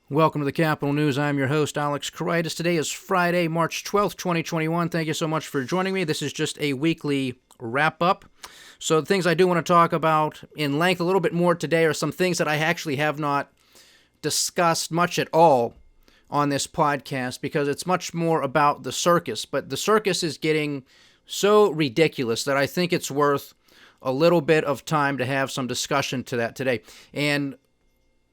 Welcome to the Capital News. I'm your host, Alex Karitis. Today is Friday, March 12th, 2021. Thank you so much for joining me. This is just a weekly wrap-up. So the things I do want to talk about in length a little bit more today are some things that I actually have not discussed much at all on this podcast because it's much more about the circus. But the circus is getting so ridiculous that I think it's worth a little bit of time to have some discussion to that today. And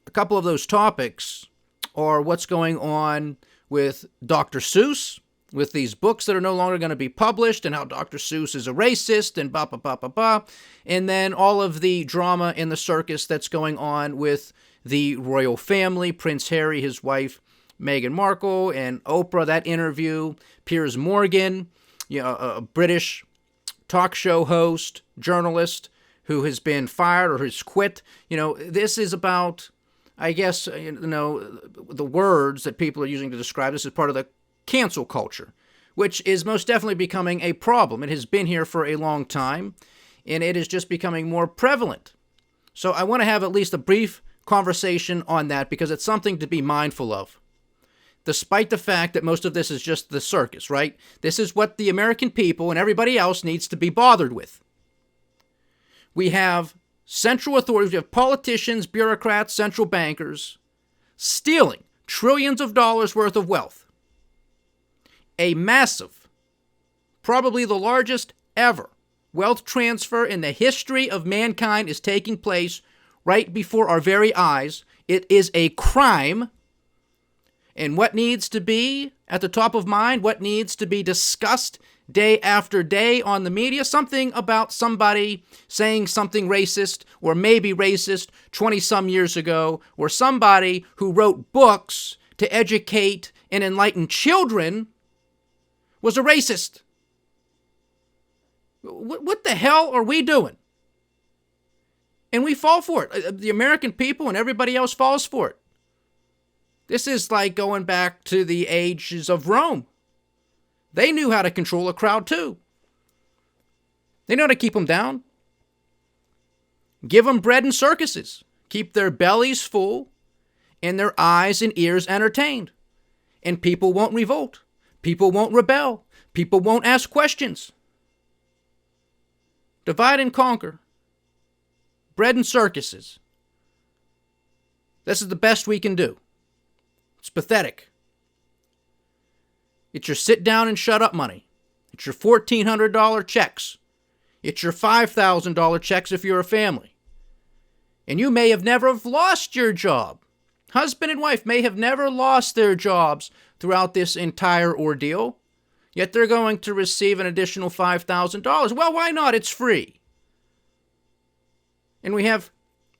a couple of those topics or what's going on with Dr. Seuss, with these books that are no longer going to be published, and how Dr. Seuss is a racist, and blah, blah, blah, blah, blah. And then all of the drama in the circus that's going on with the royal family, Prince Harry, his wife, Meghan Markle, and Oprah, that interview, Piers Morgan, a British talk show host, journalist, who has been fired or has quit. This is about, I guess, the words that people are using to describe this is part of the cancel culture, which is most definitely becoming a problem. It has been here for a long time, and it is just becoming more prevalent. So I want to have at least a brief conversation on that because it's something to be mindful of. Despite the fact that most of this is just the circus, right? This is what the American people and everybody else needs to be bothered with. We have central authorities, we have politicians, bureaucrats, central bankers stealing trillions of dollars worth of wealth. A massive, probably the largest ever, wealth transfer in the history of mankind is taking place right before our very eyes. It is a crime. And what needs to be at the top of mind, what needs to be discussed day after day on the media, something about somebody saying something racist or maybe racist 20-some years ago, or somebody who wrote books to educate and enlighten children was a racist. What the hell are we doing? And we fall for it. The American people and everybody else falls for it. This is like going back to the ages of Rome. They knew how to control a crowd too. They know how to keep them down. Give them bread and circuses. Keep their bellies full and their eyes and ears entertained. And people won't revolt. People won't rebel. People won't ask questions. Divide and conquer. Bread and circuses. This is the best we can do. It's pathetic. It's your sit down and shut up money. It's your $1,400 checks. It's your $5,000 checks if you're a family. And you may have never lost your job. Husband and wife may have never lost their jobs throughout this entire ordeal. Yet they're going to receive an additional $5,000. Well, why not? It's free. And we have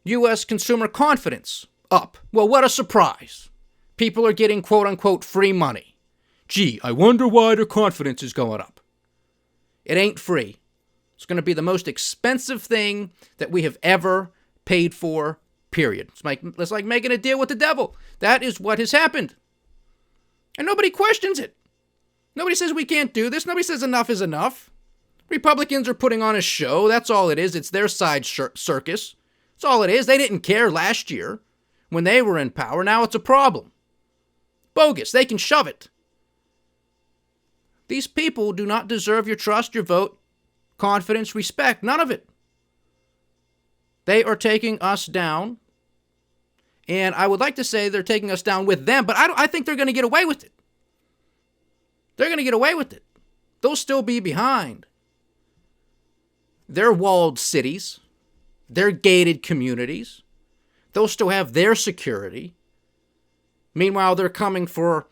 U.S. consumer confidence up. Well, what a surprise. People are getting quote-unquote free money. Gee, I wonder why their confidence is going up. It ain't free. It's going to be the most expensive thing that we have ever paid for, period. It's like making a deal with the devil. That is what has happened. And nobody questions it. Nobody says we can't do this. Nobody says enough is enough. Republicans are putting on a show. That's all it is. It's their side circus. That's all it is. They didn't care last year when they were in power. Now it's a problem. Bogus. They can shove it. These people do not deserve your trust, your vote, confidence, respect. None of it. They are taking us down. And I would like to say they're taking us down with them, but I think they're going to get away with it. They're going to get away with it. They'll still be behind their walled cities, their gated communities. They'll still have their security. Meanwhile, they're coming for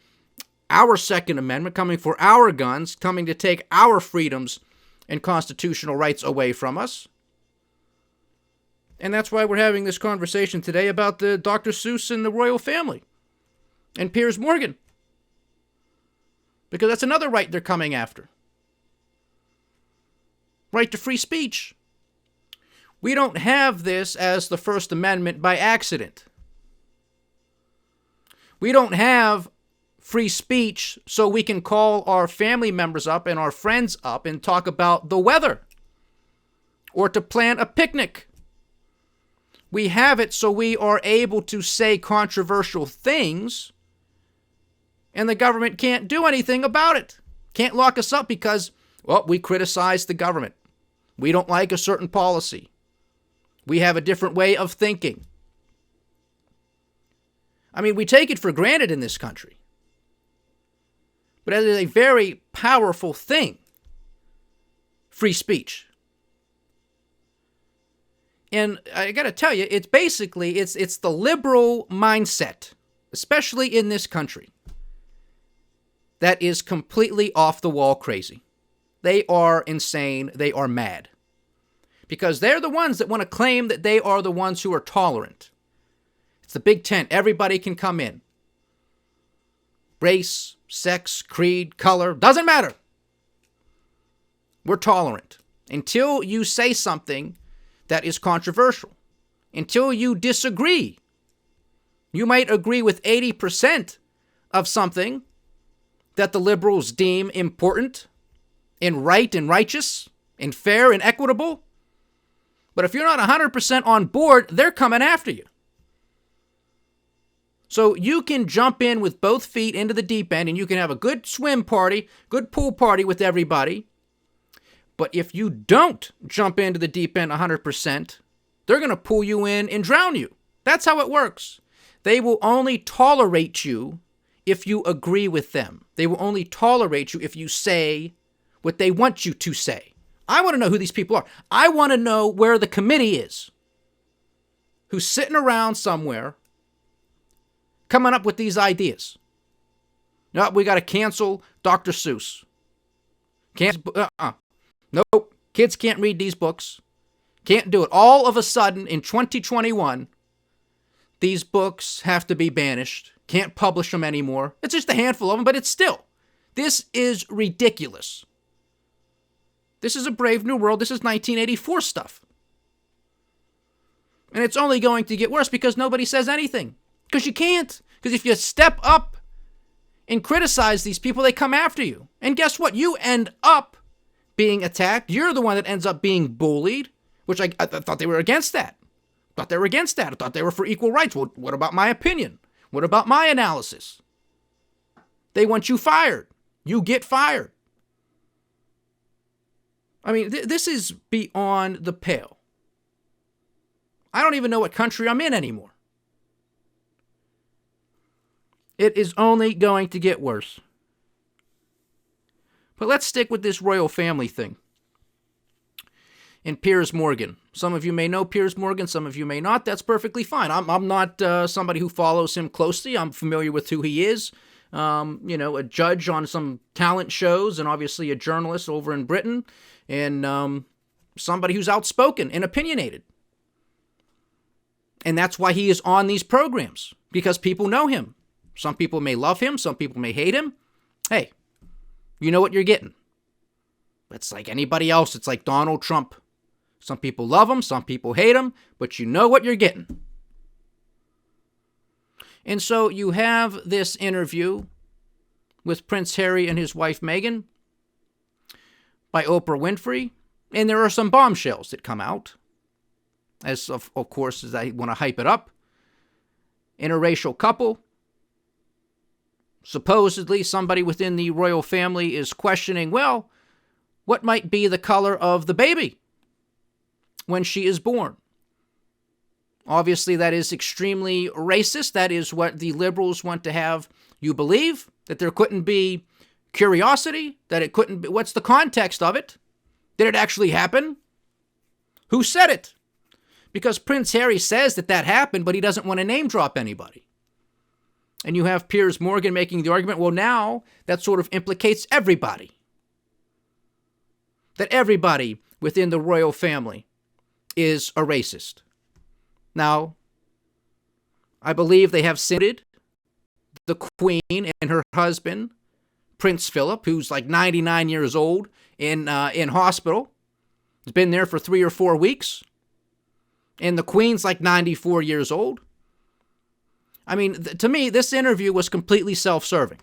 our Second Amendment, coming for our guns, coming to take our freedoms and constitutional rights away from us. And that's why we're having this conversation today about the Dr. Seuss and the royal family and Piers Morgan. Because that's another right they're coming after. Right to free speech. We don't have this as the First Amendment by accident. We don't have free speech so we can call our family members up and our friends up and talk about the weather or to plan a picnic. We have it so we are able to say controversial things, and the government can't do anything about it. Can't lock us up because, well, we criticize the government. We don't like a certain policy. We have a different way of thinking. I mean, we take it for granted in this country. But it is a very powerful thing. Free speech. And I got to tell you, it's basically, it's the liberal mindset, especially in this country, that is completely off the wall crazy. They are insane. They are mad. Because they're the ones that want to claim that they are the ones who are tolerant. It's the big tent. Everybody can come in. Race, sex, creed, color, doesn't matter. We're tolerant. Until you say something that is controversial. Until you disagree. You might agree with 80% of something that the liberals deem important and right and righteous and fair and equitable. But if you're not 100% on board, they're coming after you. So you can jump in with both feet into the deep end and you can have a good swim party, good pool party with everybody. But if you don't jump into the deep end 100%, they're going to pull you in and drown you. That's how it works. They will only tolerate you if you agree with them. They will only tolerate you if you say what they want you to say. I want to know who these people are. I want to know where the committee is. Who's sitting around somewhere coming up with these ideas. No, we got to cancel Dr. Seuss. Nope. Kids can't read these books. Can't do it. All of a sudden, in 2021, these books have to be banished. Can't publish them anymore. It's just a handful of them, but it's still. This is ridiculous. This is a Brave New World. This is 1984 stuff. And it's only going to get worse because nobody says anything. Because you can't. Because if you step up and criticize these people, they come after you. And guess what? You end up being attacked. You're the one that ends up being bullied, which I thought they were against that. I thought they were for equal rights. Well, what about my opinion? What about my analysis? They want you fired. You get fired. I mean, this is beyond the pale. I don't even know what country I'm in anymore. It is only going to get worse. But let's stick with this royal family thing. And Piers Morgan. Some of you may know Piers Morgan, some of you may not. That's perfectly fine. I'm not somebody who follows him closely. I'm familiar with who he is. A judge on some talent shows and obviously a journalist over in Britain. And somebody who's outspoken and opinionated. And that's why he is on these programs. Because people know him. Some people may love him. Some people may hate him. Hey, you know what you're getting. It's like anybody else. It's like Donald Trump. Some people love him. Some people hate him. But you know what you're getting. And so you have this interview with Prince Harry and his wife Meghan by Oprah Winfrey. And there are some bombshells that come out. As of course, as I want to hype it up. Interracial couple. Supposedly, somebody within the royal family is questioning, well, what might be the color of the baby when she is born? Obviously, that is extremely racist. That is what the liberals want to have you believe, that there couldn't be curiosity, that it couldn't be. What's the context of it? Did it actually happen? Who said it? Because Prince Harry says that happened, but he doesn't want to name drop anybody. And you have Piers Morgan making the argument, well, now that sort of implicates everybody. That everybody within the royal family is a racist. Now, I believe they have sued the Queen and her husband, Prince Philip, who's like 99 years old, in hospital. He's been there for 3 or 4 weeks. And the Queen's like 94 years old. I mean, to me, this interview was completely self-serving.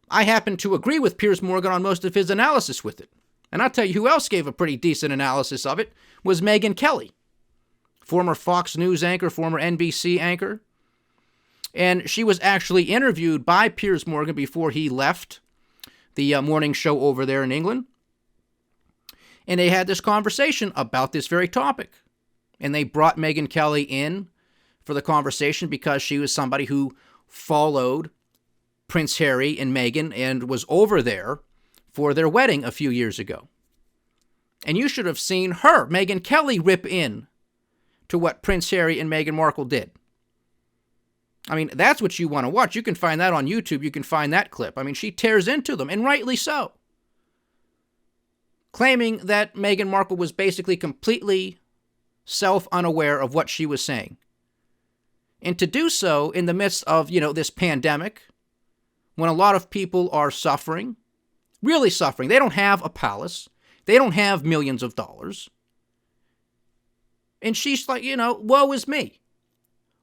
I happen to agree with Piers Morgan on most of his analysis with it. And I'll tell you who else gave a pretty decent analysis of it was Meghan Kelly, former Fox News anchor, former NBC anchor. And she was actually interviewed by Piers Morgan before he left the morning show over there in England. And they had this conversation about this very topic. And they brought Meghan Kelly in for the conversation because she was somebody who followed Prince Harry and Meghan and was over there for their wedding a few years ago. And you should have seen her, Meghan Kelly, rip in to what Prince Harry and Meghan Markle did. I mean, that's what you want to watch. You can find that on YouTube. You can find that clip. I mean, she tears into them, and rightly so, claiming that Meghan Markle was basically completely self-unaware of what she was saying. And to do so in the midst of, this pandemic, when a lot of people are suffering, really suffering. They don't have a palace. They don't have millions of dollars. And she's like, woe is me.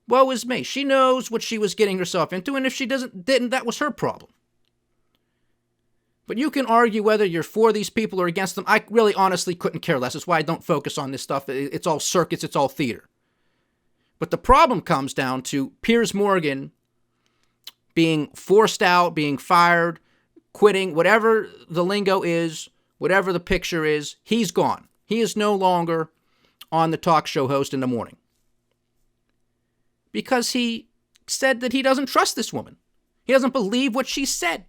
Woe is me. She knows what she was getting herself into, and if she didn't, that was her problem. But you can argue whether you're for these people or against them. I really honestly couldn't care less. That's why I don't focus on this stuff. It's all circus. It's all theater. But the problem comes down to Piers Morgan being forced out, being fired, quitting, whatever the lingo is, whatever the picture is, he's gone. He is no longer on the talk show host in the morning. Because he said that he doesn't trust this woman. He doesn't believe what she said.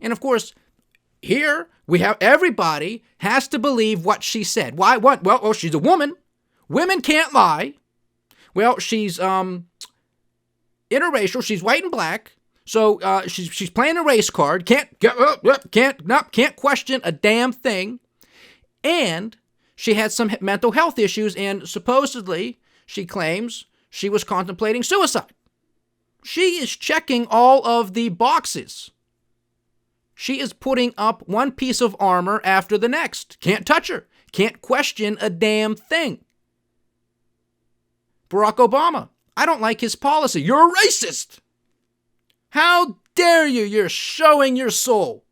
And of course, here we have everybody has to believe what she said. Why? What? Well, oh, she's a woman. Women can't lie. Well, she's interracial. She's white and black. So she's playing a race card. Can't question a damn thing. And she had some mental health issues, and supposedly she claims she was contemplating suicide. She is checking all of the boxes. She is putting up one piece of armor after the next. Can't touch her. Can't question a damn thing. Barack Obama, I don't like his policy. You're a racist. How dare you? You're showing your soul.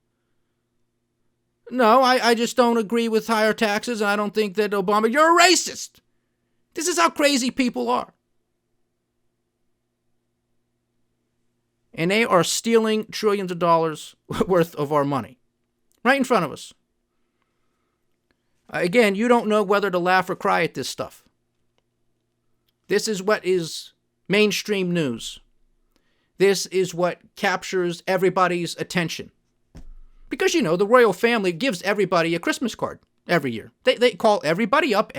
No, I just don't agree with higher taxes, and I don't think that Obama, you're a racist. This is how crazy people are. And they are stealing trillions of dollars worth of our money. Right in front of us. Again, you don't know whether to laugh or cry at this stuff. This is what is mainstream news. This is what captures everybody's attention. Because, the royal family gives everybody a Christmas card every year. They call everybody up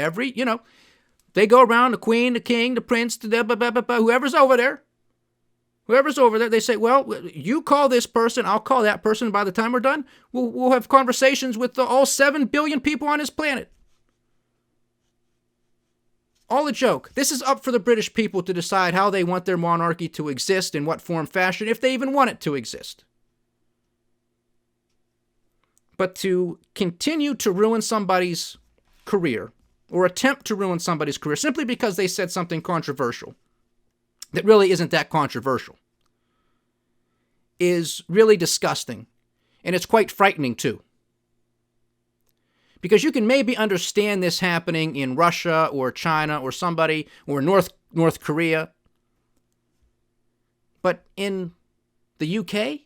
they go around, the queen, the king, the prince, whoever's over there. Whoever's over there, they say, well, you call this person, I'll call that person. By the time we're done, we'll have conversations with all 7 billion people on this planet. All a joke. This is up for the British people to decide how they want their monarchy to exist, in what form, fashion, if they even want it to exist. But to continue to ruin somebody's career, or attempt to ruin somebody's career, simply because they said something controversial, that really isn't that controversial, is really disgusting. And it's quite frightening, too. Because you can maybe understand this happening in Russia or China or somebody, or North Korea. But in the UK,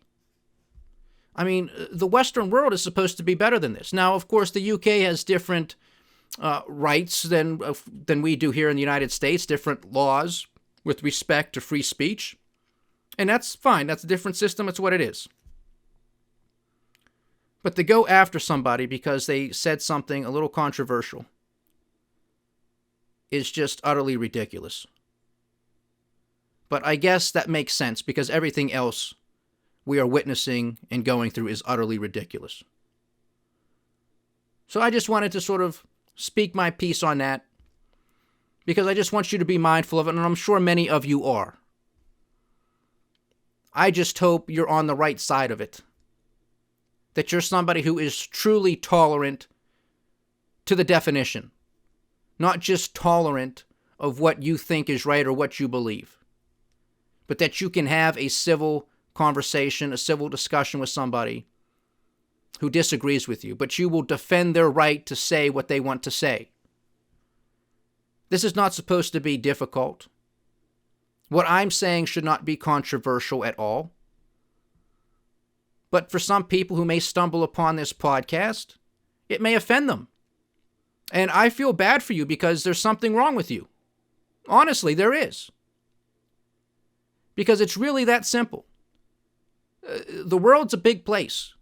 I mean, the Western world is supposed to be better than this. Now, of course, the UK has different rights than we do here in the United States, different laws with respect to free speech. And that's fine. That's a different system. It's what it is. But to go after somebody because they said something a little controversial is just utterly ridiculous. But I guess that makes sense, because everything else we are witnessing and going through is utterly ridiculous. So I just wanted to sort of speak my piece on that, because I just want you to be mindful of it, and I'm sure many of you are. I just hope you're on the right side of it. That you're somebody who is truly tolerant to the definition. Not just tolerant of what you think is right or what you believe. But that you can have a civil conversation, a civil discussion with somebody who disagrees with you. But you will defend their right to say what they want to say. This is not supposed to be difficult. What I'm saying should not be controversial at all. But for some people who may stumble upon this podcast, it may offend them. And I feel bad for you because there's something wrong with you. Honestly, there is. Because it's really that simple. The world's a big place.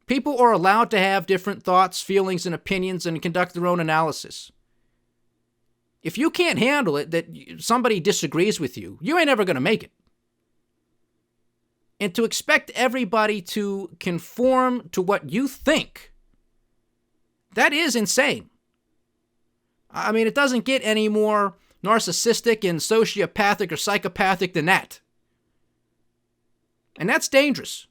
People are allowed to have different thoughts, feelings, and opinions and conduct their own analysis. If you can't handle it, that somebody disagrees with you, you ain't ever going to make it. And to expect everybody to conform to what you think, that is insane. I mean, it doesn't get any more narcissistic and sociopathic or psychopathic than that. And that's dangerous.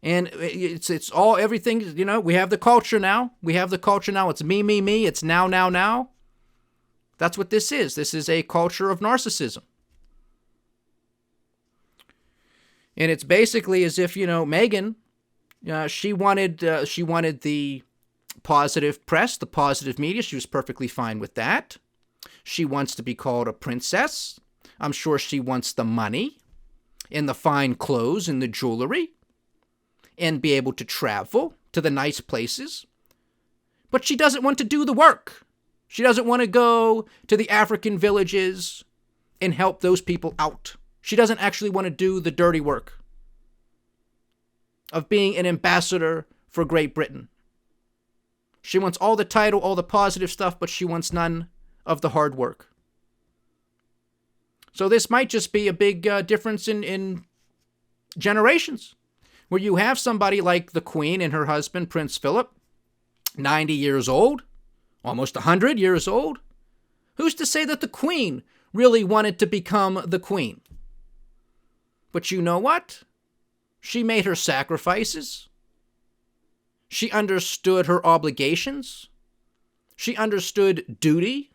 And it's all everything, you know, we have the culture now. It's me, me, me. It's now, now, now. That's what this is. This is a culture of narcissism. And it's basically as if, you know, Meghan, she wanted the positive press, the positive media. She was perfectly fine with that. She wants to be called a princess. I'm sure she wants the money and the fine clothes and the jewelry and be able to travel to the nice places. But she doesn't want to do the work. She doesn't want to go to the African villages and help those people out. She doesn't actually want to do the dirty work of being an ambassador for Great Britain. She wants all the title, all the positive stuff, but she wants none of the hard work. So this might just be a big difference in generations, where you have somebody like the Queen and her husband, Prince Philip, 90 years old, almost 100 years old. Who's to say that the Queen really wanted to become the Queen? But you know what? She made her sacrifices. She understood her obligations. She understood duty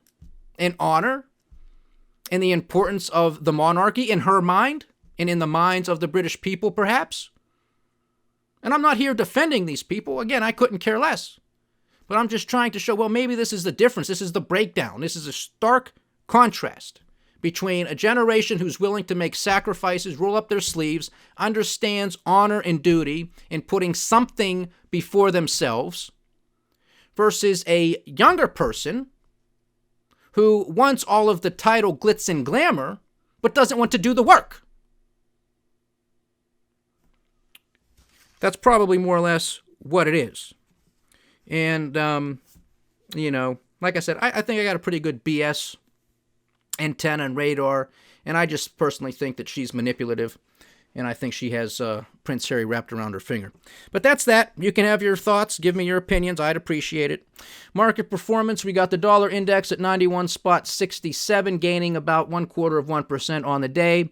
and honor and the importance of the monarchy in her mind and in the minds of the British people, perhaps. And I'm not here defending these people. Again, I couldn't care less. But I'm just trying to show, well, maybe this is the difference. This is the breakdown. This is a stark contrast between a generation who's willing to make sacrifices, roll up their sleeves, understands honor and duty, and putting something before themselves, versus a younger person who wants all of the title, glitz, and glamour, but doesn't want to do the work. That's probably more or less what it is. And, you know, like I said, I think I got a pretty good BS antenna and radar, and I just personally think that she's manipulative, and I think she has Prince Harry wrapped around her finger. But that's that. You can have your thoughts. Give me your opinions. I'd appreciate it. Market performance, we got the dollar index at 91.67, gaining about 0.25% on the day.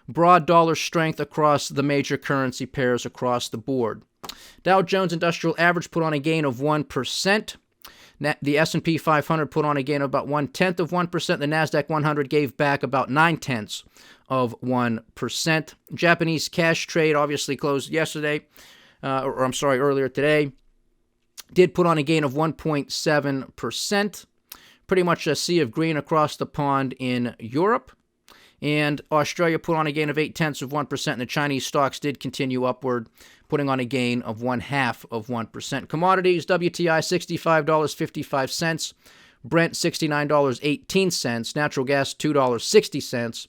Broad dollar strength across the major currency pairs across the board. Dow Jones Industrial Average put on a gain of 1%. The S&P 500 put on a gain of about 0.1%. The NASDAQ 100 gave back about 0.9%. Japanese cash trade obviously closed yesterday, earlier today. Did put on a gain of 1.7%. Pretty much a sea of green across the pond in Europe. And Australia put on a gain of 0.8%, and the Chinese stocks did continue upward, putting on a gain of 0.5%. Commodities, WTI $65.55, Brent $69.18, natural gas $2.60.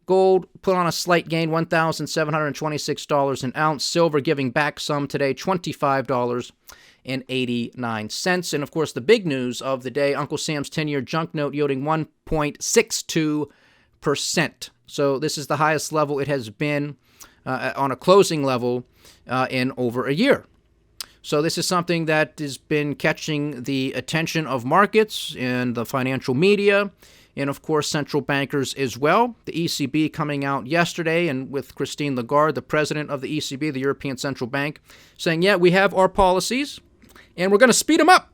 Gold put on a slight gain, $1,726 an ounce. Silver giving back some today, $25.89. And of course, the big news of the day, Uncle Sam's 10-year junk note yielding 1.62%. So this is the highest level it has been on a closing level in over a year. So this is something that has been catching the attention of markets and the financial media, and of course central bankers as well. The ECB coming out yesterday, and with Christine Lagarde, the president of the ECB, the European Central Bank, saying, yeah, we have our policies, and we're going to speed them up.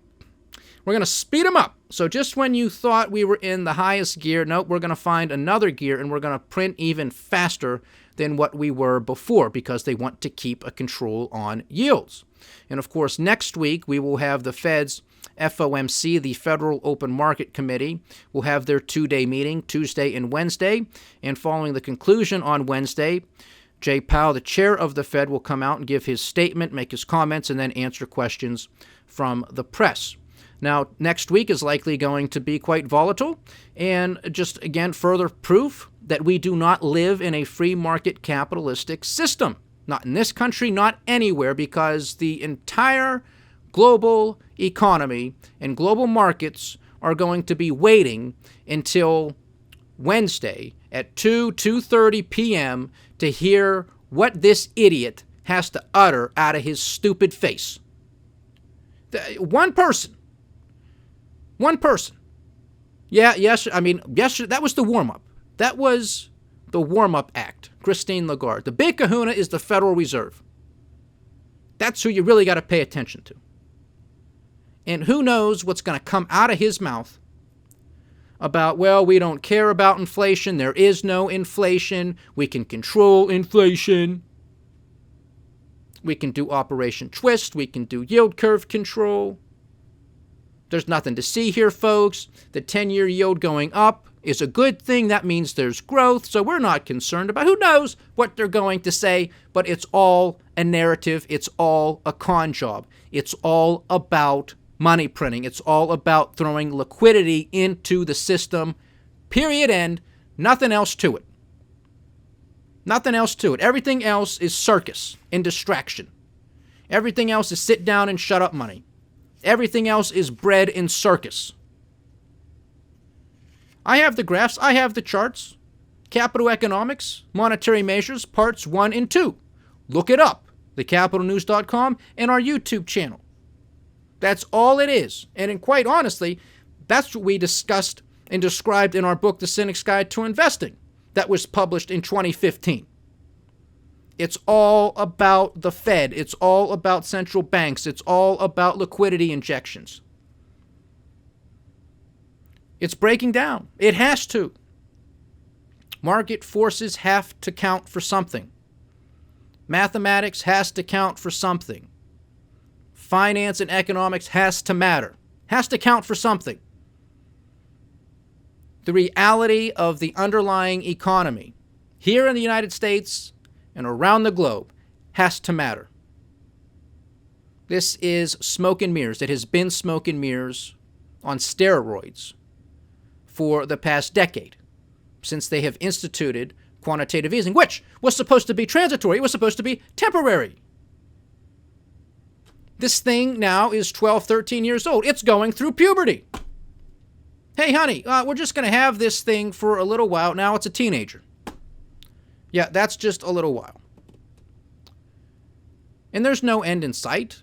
We're going to speed them up. So just when you thought we were in the highest gear, nope, we're going to find another gear, and we're going to print even faster than what we were before, because they want to keep a control on yields. And of course, next week we will have the Fed's FOMC, the Federal Open Market Committee, will have their two-day meeting Tuesday and Wednesday. And following the conclusion on Wednesday, Jay Powell, the chair of the Fed, will come out and give his statement, make his comments, and then answer questions from the press. Now, next week is likely going to be quite volatile, and just, again, further proof that we do not live in a free market capitalistic system. Not in this country, not anywhere, because the entire global economy and global markets are going to be waiting until Wednesday at 2:30 p.m. to hear what this idiot has to utter out of his stupid face. One person. Yesterday, that was the warm-up. That was the warm-up act, Christine Lagarde. The big kahuna is the Federal Reserve. That's who you really got to pay attention to. And who knows what's going to come out of his mouth about, well, we don't care about inflation. There is no inflation. We can control inflation. We can do Operation Twist. We can do yield curve control. There's nothing to see here, folks. The 10-year yield going up is a good thing. That means there's growth, so we're not concerned about who knows what they're going to say, but it's all a narrative. It's all a con job. It's all about money printing. It's all about throwing liquidity into the system, period, end. Nothing else to it. Nothing else to it. Everything else is circus and distraction. Everything else is sit down and shut up money. Everything else is bread and circus. I have the graphs. I have the charts. Capital Economics, Monetary Measures, Parts 1 and 2. Look it up. thecapitalnews.com and our YouTube channel. That's all it is. And quite honestly, that's what we discussed and described in our book, The Cynic's Guide to Investing, that was published in 2015. It's all about the Fed. It's all about central banks. It's all about liquidity injections. It's breaking down. It has to. Market forces have to count for something. Mathematics has to count for something. Finance and economics has to matter. Has to count for something. The reality of the underlying economy here in the United States and around the globe has to matter. This is smoke and mirrors. It has been smoke and mirrors on steroids for the past decade, since they have instituted quantitative easing, which was supposed to be transitory. It was supposed to be temporary. This thing now is 12, 13 years old. It's going through puberty. Hey, honey, we're just going to have this thing for a little while. Now it's a teenager. Yeah, that's just a little while. And there's no end in sight.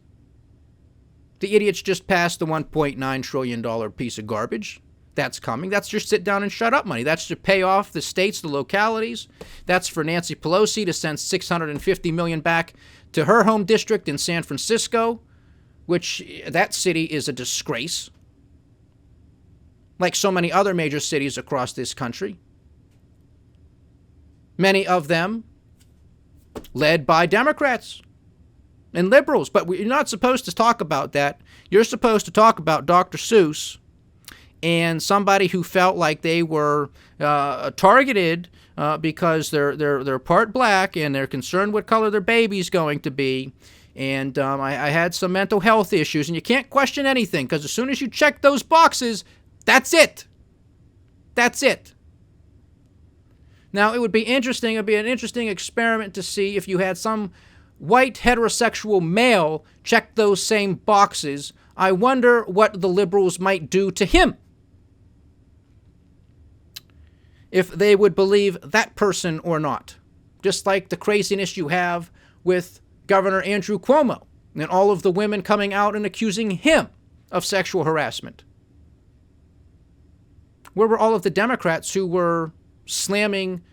The idiots just passed the $1.9 trillion piece of garbage. That's coming. That's your sit down and shut up money. That's to pay off the states, the localities. That's for Nancy Pelosi to send $650 million back to her home district in San Francisco, which that city is a disgrace, like so many other major cities across this country. Many of them led by Democrats and liberals. But you're not supposed to talk about that. You're supposed to talk about Dr. Seuss and somebody who felt like they were targeted because they're part black and they're concerned what color their baby's going to be. And I had some mental health issues. And you can't question anything because as soon as you check those boxes, that's it. That's it. Now, it would be interesting. It would be an interesting experiment to see if you had some white heterosexual male check those same boxes. I wonder what the liberals might do to him. If they would believe that person or not. Just like the craziness you have with Governor Andrew Cuomo and all of the women coming out and accusing him of sexual harassment. Where were all of the Democrats who were slamming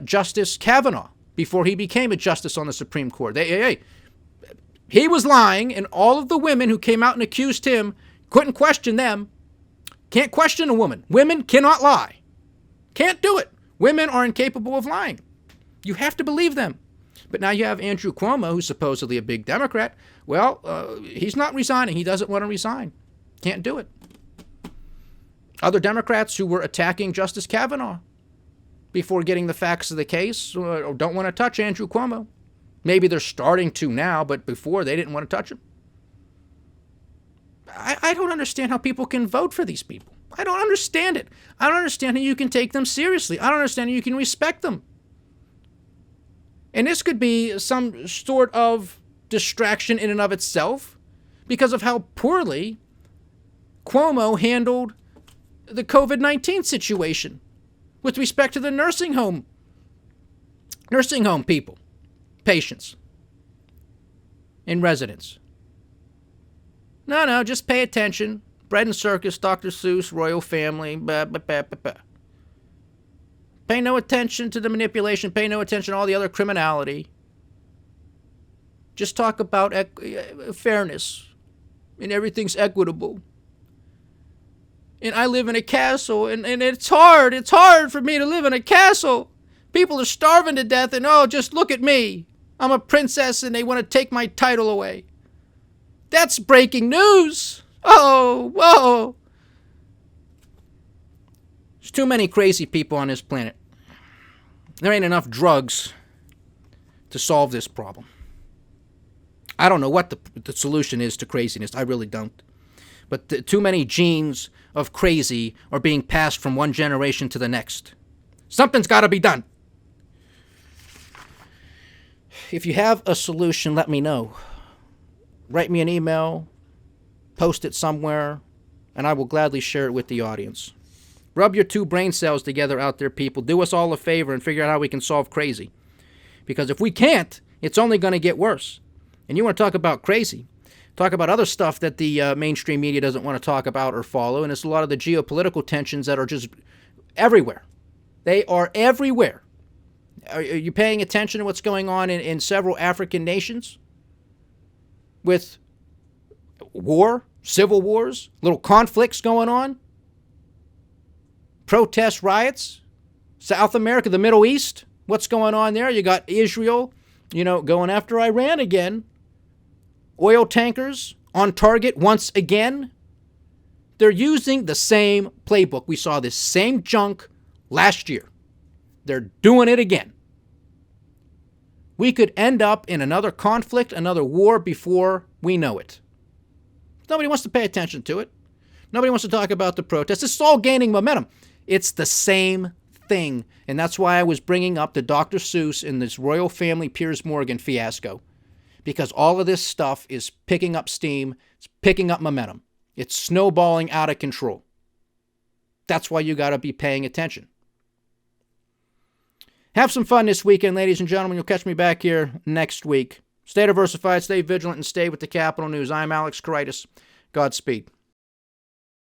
Justice Kavanaugh before he became a justice on the Supreme Court? He was lying, and all of the women who came out and accused him couldn't question them. Can't question a woman. Women cannot lie. Can't do it. Women are incapable of lying. You have to believe them. But now you have Andrew Cuomo, who's supposedly a big Democrat. Well, he's not resigning. He doesn't want to resign. Can't do it. Other Democrats who were attacking Justice Kavanaugh before getting the facts of the case don't want to touch Andrew Cuomo. Maybe they're starting to now, but before they didn't want to touch him. I don't understand how people can vote for these people. I don't understand it. I don't understand how you can take them seriously. I don't understand how you can respect them. And this could be some sort of distraction in and of itself because of how poorly Cuomo handled the COVID-19 situation with respect to the nursing home people, patients, and residents. No, just pay attention. Bread and circus, Dr. Seuss, royal family, blah, blah, blah, blah, blah. Pay no attention to the manipulation. Pay no attention to all the other criminality. Just talk about fairness and everything's equitable. And I live in a castle, and it's hard. It's hard for me to live in a castle. People are starving to death, and just look at me. I'm a princess, and they want to take my title away. That's breaking news. Oh, whoa. There's too many crazy people on this planet. There ain't enough drugs to solve this problem. I don't know what the solution is to craziness. I really don't. But too many genes of crazy are being passed from one generation to the next. Something's got to be done. If you have a solution, let me know. Write me an email, post it somewhere, and I will gladly share it with the audience. Rub your two brain cells together out there, people. Do us all a favor and figure out how we can solve crazy. Because if we can't, it's only going to get worse. And you want to talk about crazy. Talk about other stuff that the mainstream media doesn't want to talk about or follow, and it's a lot of the geopolitical tensions that are just everywhere. They are everywhere. Are you paying attention to what's going on in several African nations? With war, civil wars, little conflicts going on, protests, riots, South America, the Middle East, what's going on there? You got Israel, going after Iran again. Oil tankers on target once again. They're using the same playbook. We saw this same junk last year. They're doing it again. We could end up in another conflict, another war before we know it. Nobody wants to pay attention to it. Nobody wants to talk about the protests. It's all gaining momentum. It's the same thing. And that's why I was bringing up the Dr. Seuss in this royal family Piers Morgan fiasco. Because all of this stuff is picking up steam. It's picking up momentum. It's snowballing out of control. That's why you got to be paying attention. Have some fun this weekend, ladies and gentlemen. You'll catch me back here next week. Stay diversified, stay vigilant, and stay with the Capital News. I'm Alex Koritis. Godspeed.